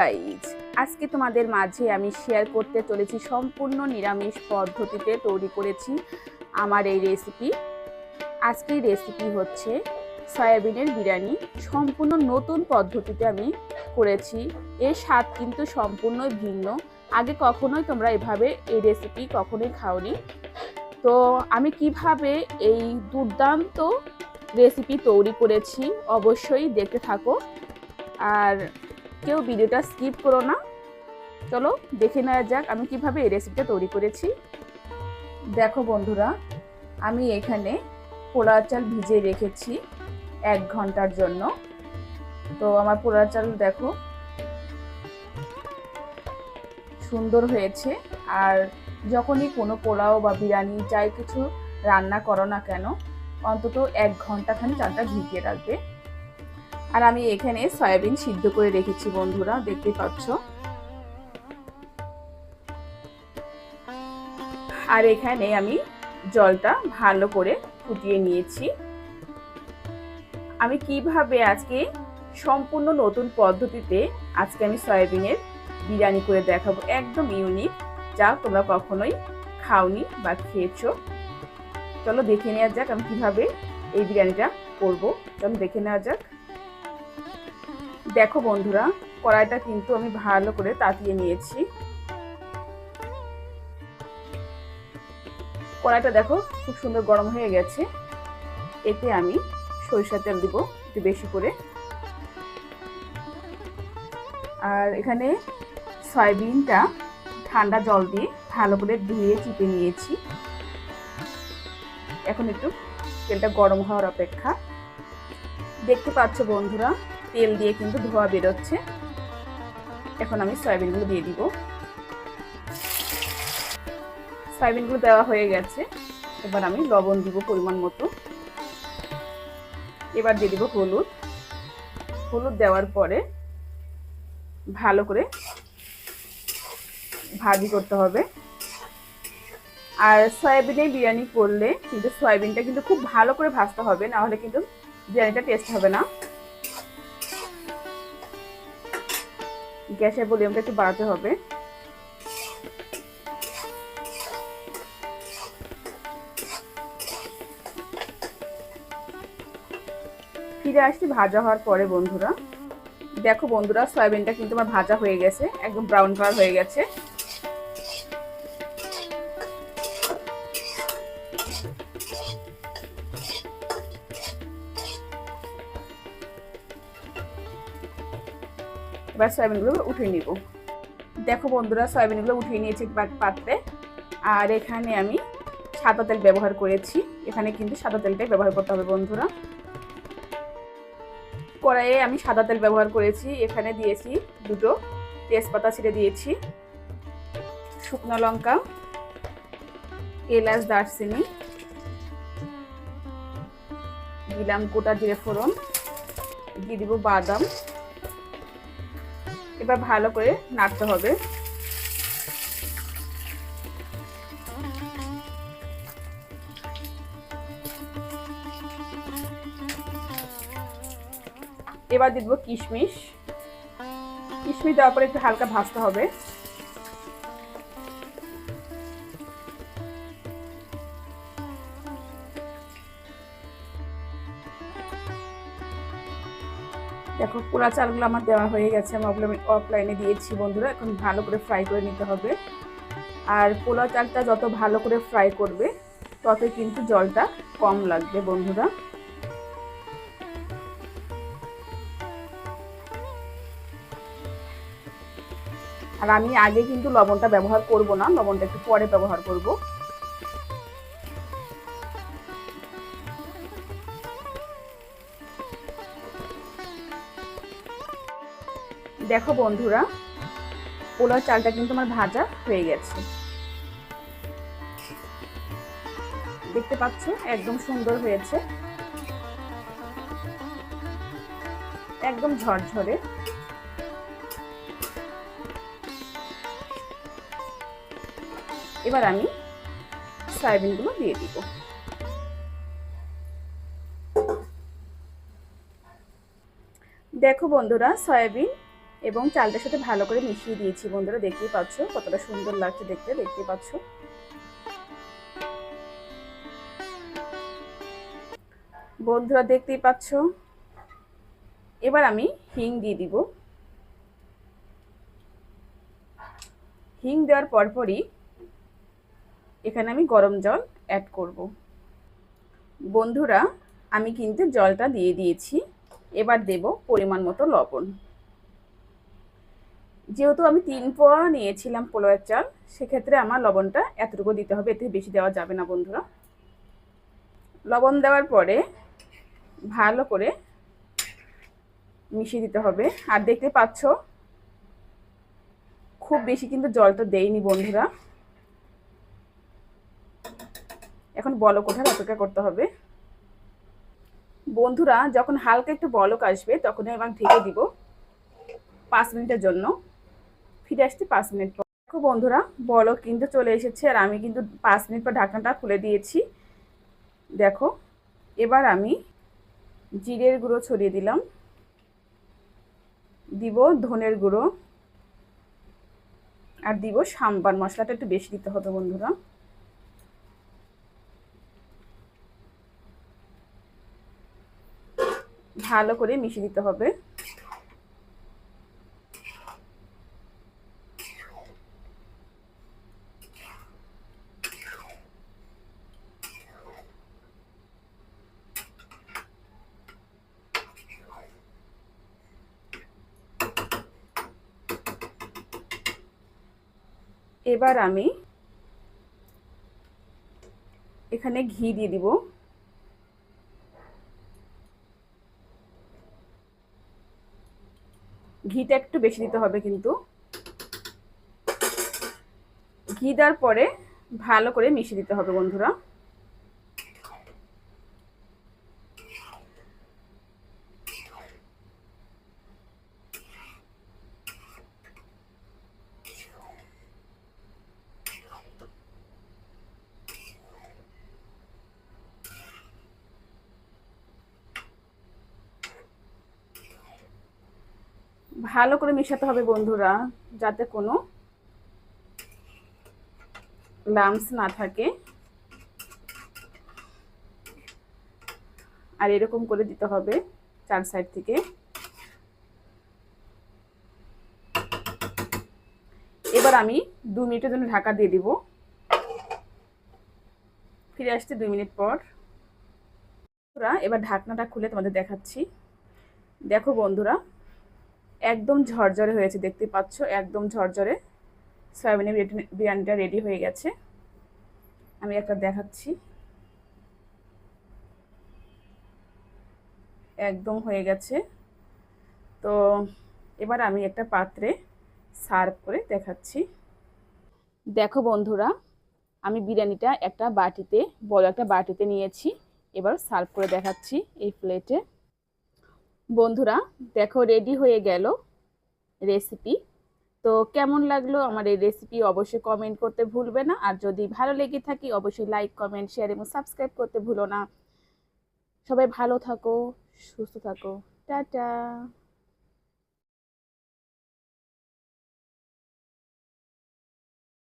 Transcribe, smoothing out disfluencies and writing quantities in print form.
Guys, আজকে তোমাদের মাঝে আমি শেয়ার করতে চলেছি সম্পূর্ণ নিরামিষ পদ্ধতিতে তৈরি করেছি আমার এই রেসিপি। আজকের রেসিপি হচ্ছে সয়াবিনের বিরিয়ানি। সম্পূর্ণ নতুন পদ্ধতিতে আমি করেছি। এর স্বাদ কিন্তু সম্পূর্ণই ভিন্ন। আগে কখনোই তোমরা এভাবে এই রেসিপি কখনোই খাওনি। তো আমি কিভাবে এই দুর্দান্ত রেসিপি তৈরি করেছি অবশ্যই দেখতে থাকো, আর কেউ ভিডিওটা স্কিপ করো না। চলো দেখে নেওয়া যাক আমি কিভাবে এই রেসিপিটা তৈরি করেছি। দেখো বন্ধুরা, আমি এখানে পোলাও চাল ভিজিয়ে রেখেছি 1 ঘন্টার জন্য। তো আমার পোলাও চাল দেখো সুন্দর হয়েছে। আর যখনই কোনো পোলাও বা বিরিয়ানি যাই কিছু রান্না করো না কেন, অন্তত 1 ঘন্টাখানি চালটা ভিজিয়ে রাখবে। আর আমি এখানে সয়াবিন সিদ্ধ করে রেখেছি বন্ধুরা, দেখতে পাচ্ছ। আর এখানে আমি জলটা ভালো করে ফুটিয়ে নিয়েছি। আমি কিভাবে আজকে সম্পূর্ণ নতুন পদ্ধতিতে আজকে আমি সয়াবিনের বিরিয়ানি করে দেখাবো, একদম ইউনিক, যা তোমরা কখনোই খাওনি বা খেয়েছো। চলো দেখে নেওয়া যাক আমি কিভাবে এই বিরিয়ানিটা করব। চলো দেখে নেওয়া যাক। দেখো বন্ধুরা, কড়াইটা কিন্তু আমি ভালো করে তাতিয়ে নিয়েছি। কড়াইটা দেখো খুব সুন্দর গরম হয়ে গেছে। এতে আমি সরিষার তেল দিব একটু বেশি করে। আর এখানে সয়াবিনটা ঠান্ডা জল দিয়ে ভালো করে ধুয়ে চিপে নিয়েছি। এখন একটু তেলটা গরম হওয়ার অপেক্ষা। দেখতে পাচ্ছ বন্ধুরা, তেল দিয়ে কিন্তু ধোয়া বেরোচ্ছে। এখন আমি সয়াবিনগুলো দিয়ে দিব। সয়াবিনগুলো দেওয়া হয়ে গেছে। এবার আমি লবণ দিব পরিমাণ মতো। এবার দিয়ে দিব হলুদ। হলুদ দেওয়ার পরে ভালো করে ভাজি করতে হবে। আর সয়াবিনের বিরিয়ানি করলে কিন্তু সয়াবিনটা কিন্তু খুব ভালো করে ভাজতে হবে, না হলে কিন্তু বিরিয়ানিটা টেস্ট হবে না। গ্যাসের ভলিউমটা একটু বাড়াতে হবে। ফিরে আসছি ভাজা হওয়ার পরে বন্ধুরা। দেখো বন্ধুরা, সয়াবিনটা কিন্তু আমার ভাজা হয়ে গেছে, একদম ব্রাউন কালার হয়ে গেছে। এবার সয়াবিনগুলো উঠিয়ে নিব। দেখো বন্ধুরা, সয়াবিনগুলো উঠিয়ে নিয়েছি পাত্রে। আর এখানে আমি সাদা তেল ব্যবহার করেছি। এখানে কিন্তু সাদা তেলটাই ব্যবহার করতে হবে বন্ধুরা। কড়াইয়ে আমি সাদা তেল ব্যবহার করেছি। এখানে দিয়েছি 2টো তেজপাতা ছিঁড়ে দিয়েছি, শুকনো লঙ্কা, এলাচ, দারচিনি, দিলাম গোটা জিরে ফোড়ন, দিয়ে দিব বাদাম। এবার ভালো করে নাড়তে হবে। এবার দিব কিশমিশ। কিশমিশ দেওয়ার পরে একটু হালকা ভাজতে হবে। দেখো পোড়া চালগুলো আমার দেওয়া হয়ে গেছে। আমি অফলাইনে দিয়েছি বন্ধুরা। এখন ভালো করে ফ্রাই করে নিতে হবে। আর পোলা চালটা যত ভালো করে ফ্রাই করবে ততই কিন্তু জলটা কম লাগবে বন্ধুরা। আর আমি আগে কিন্তু লবণটা ব্যবহার করব না, লবণটা একটু পরে ব্যবহার করব। দেখো বন্ধুরা, পোলাও চালটা কিন্তু আমার ভাজা হয়ে গেছে। দেখতে পাচ্ছ একদম সুন্দর হয়েছে, একদম ঝরঝরে। এবার আমি সয়াবিনগুলো দিয়ে দিব। দেখো বন্ধুরা, সয়াবিন এবং চালটার সাথে ভালো করে মিশিয়ে দিয়েছি বন্ধুরা, দেখতেই পাচ্ছ কতটা সুন্দর লাগছে দেখতে, দেখতে পাচ্ছ। বন্ধুরা দেখতেই পাচ্ছ। এবার আমি হিং দিয়ে দিব। হিং দেওয়ার পরপরই এখানে আমি গরম জল অ্যাড করব। বন্ধুরা আমি কিন্তু জলটা দিয়ে দিয়েছি। এবার দেব পরিমাণ মতো লবণ। যেহেতু আমি 3 পোয়া নিয়েছিলাম পোলাওয়ের চাল, সেক্ষেত্রে আমার লবণটা এতটুকু দিতে হবে, এতে বেশি দেওয়া যাবে না বন্ধুরা। লবণ দেওয়ার পরে ভালো করে মিশিয়ে দিতে হবে। আর দেখতে পাচ্ছ খুব বেশি কিন্তু জলটা দেইনি বন্ধুরা। এখন বলক ওঠার অপেক্ষা করতে হবে। বন্ধুরা যখন হালকা একটু বলক আসবে তখনই আমি ঢেকে দিব 5 মিনিটের জন্য। ফিরে আসতে 5 মিনিট পর। দেখো বন্ধুরা বলক কিন্তু চলে এসেছে, আর আমি কিন্তু 5 মিনিট পর ঢাকনাটা খুলে দিয়েছি। দেখো এবার আমি জিরের গুঁড়ো ছড়িয়ে দিলাম, দিব ধনের গুঁড়ো, আর দিব সাম্বার মশলাটা একটু বেশি দিতে হবে বন্ধুরা। ভালো করে মিশিয়ে দিতে হবে। এবার আমি এখানে ঘি দিয়ে দিব। ঘিটা একটু বেশি দিতে হবে কিন্তু। ঘি দেওয়ার পরে ভালো করে মিশিয়ে দিতে হবে বন্ধুরা। ভালো করে মেশাতে হবে বন্ধুরা, যাতে কোনো লাম্পস না থাকে। আর এরকম করে দিতে হবে 4 সাইড থেকে। এবার আমি 2 মিনিটের জন্য ঢাকা দিয়ে দিব। ফিরে আসতে 2 মিনিট পর। এবার ঢাকনাটা খুলে তোমাদের দেখাচ্ছি। দেখো বন্ধুরা একদম ঝরঝরে হয়েছে, দেখতে পাচ্ছ একদম ঝরঝরে সয়াবিনের বিরিয়ানিটা রেডি হয়ে গেছে। আমি একটা দেখাচ্ছি, একদম হয়ে গেছে। তো এবার আমি একটা পাত্রে সার্ভ করে দেখাচ্ছি। দেখো বন্ধুরা আমি বিরিয়ানিটা একটা বাটিতে, বড় একটা বাটিতে নিয়েছি। এবার সার্ভ করে দেখাচ্ছি এই প্লেটে। বন্ধুরা দেখো রেডি হয়ে গেল রেসিপি। তো কেমন লাগলো আমার এই রেসিপি অবশ্যই কমেন্ট করতে ভুলবে না। আর যদি ভালো লেগে থাকে অবশ্যই লাইক, কমেন্ট, শেয়ার এবং সাবস্ক্রাইব করতে ভুলো না। সবাই ভালো থাকো, সুস্থ থাকো, টাটা।